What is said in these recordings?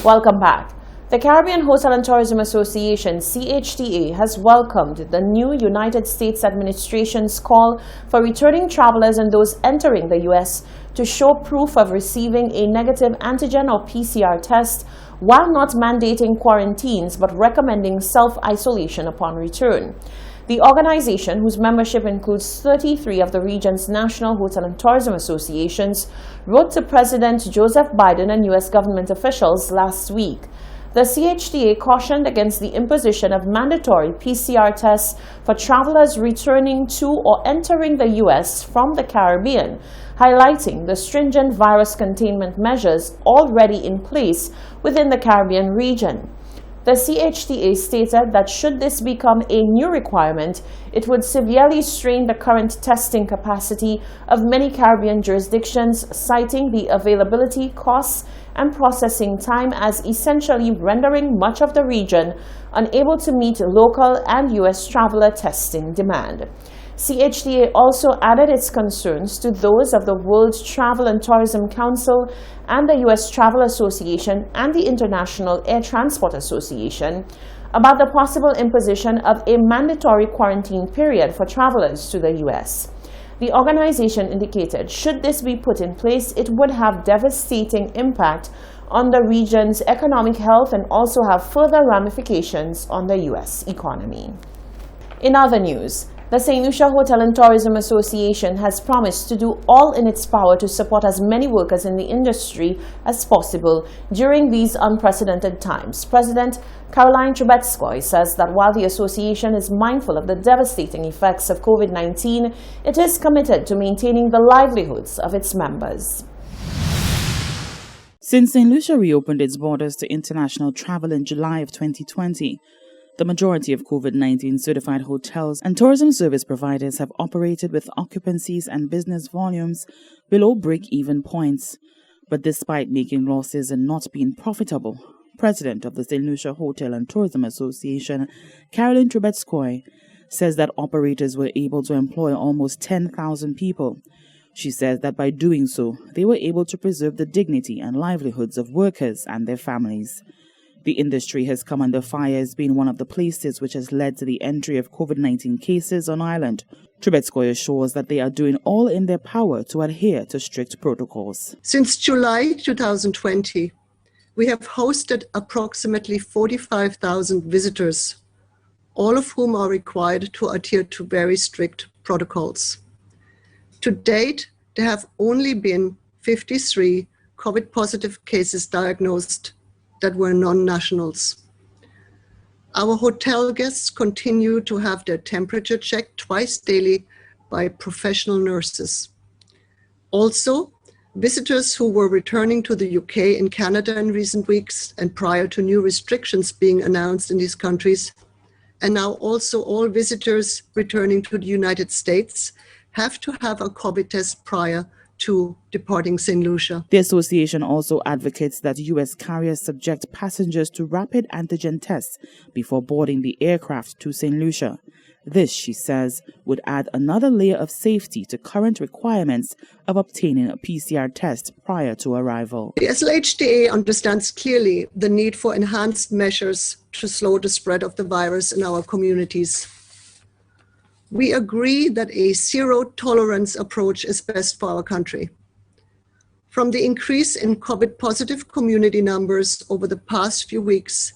Welcome back. The Caribbean Hotel and Tourism Association, CHTA, has welcomed the new United States administration's call for returning travelers and those entering the U.S. to show proof of receiving a negative antigen or PCR test, while not mandating quarantines but recommending self-isolation upon return. The organization, whose membership includes 33 of the region's national hotel and tourism associations, wrote to President Joseph Biden and U.S. government officials last week. The CHTA cautioned against the imposition of mandatory PCR tests for travelers returning to or entering the U.S. from the Caribbean, highlighting the stringent virus containment measures already in place within the Caribbean region. The CHTA stated that should this become a new requirement, it would severely strain the current testing capacity of many Caribbean jurisdictions, citing the availability, costs, and processing time as essentially rendering much of the region unable to meet local and U.S. traveler testing demand. CHTA also added its concerns to those of the World Travel and Tourism Council and the U.S. Travel Association and the International Air Transport Association about the possible imposition of a mandatory quarantine period for travelers to the U.S. The organization indicated should this be put in place, it would have devastating impact on the region's economic health and also have further ramifications on the U.S. economy. In other news, the St. Lucia Hotel and Tourism Association has promised to do all in its power to support as many workers in the industry as possible during these unprecedented times. President Caroline Trubetskoy says that while the association is mindful of the devastating effects of COVID-19, it is committed to maintaining the livelihoods of its members. Since St. Lucia reopened its borders to international travel in July of 2020, the majority of COVID-19 certified hotels and tourism service providers have operated with occupancies and business volumes below break-even points. But despite making losses and not being profitable, President of the St. Lucia Hotel and Tourism Association, Caroline Trubetskoy, says that operators were able to employ almost 10,000 people. She says that by doing so, they were able to preserve the dignity and livelihoods of workers and their families. The industry has come under fire as being one of the places which has led to the entry of COVID-19 cases on island. Trubetskoy assures that they are doing all in their power to adhere to strict protocols. Since July 2020, we have hosted approximately 45,000 visitors, all of whom are required to adhere to very strict protocols. To date, there have only been 53 COVID-positive cases diagnosed that were non-nationals. Our hotel guests continue to have their temperature checked twice daily by professional nurses. Also, visitors who were returning to the UK and Canada in recent weeks and prior to new restrictions being announced in these countries, and now also all visitors returning to the United States have to have a COVID test prior to departing St. Lucia. The association also advocates that U.S. carriers subject passengers to rapid antigen tests before boarding the aircraft to St. Lucia. This, she says, would add another layer of safety to current requirements of obtaining a PCR test prior to arrival. The SLHTA understands clearly the need for enhanced measures to slow the spread of the virus in our communities. We agree that a zero-tolerance approach is best for our country. From the increase in COVID-positive community numbers over the past few weeks,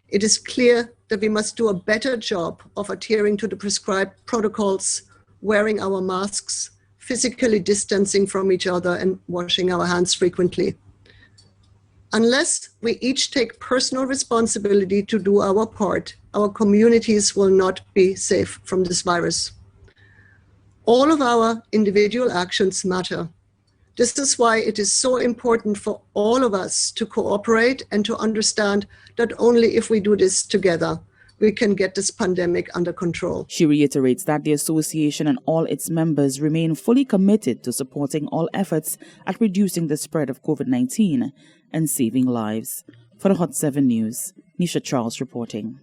it is clear that we must do a better job of adhering to the prescribed protocols, wearing our masks, physically distancing from each other, and washing our hands frequently. Unless we each take personal responsibility to do our part, our communities will not be safe from this virus. All of our individual actions matter. This is why it is so important for all of us to cooperate and to understand that only if we do this together, we can get this pandemic under control. She reiterates that the association and all its members remain fully committed to supporting all efforts at reducing the spread of COVID-19 and saving lives. For the Hot 7 News, Nisha Charles reporting.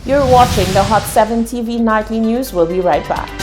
You're watching the Hot 7 TV Nightly News. We'll be right back.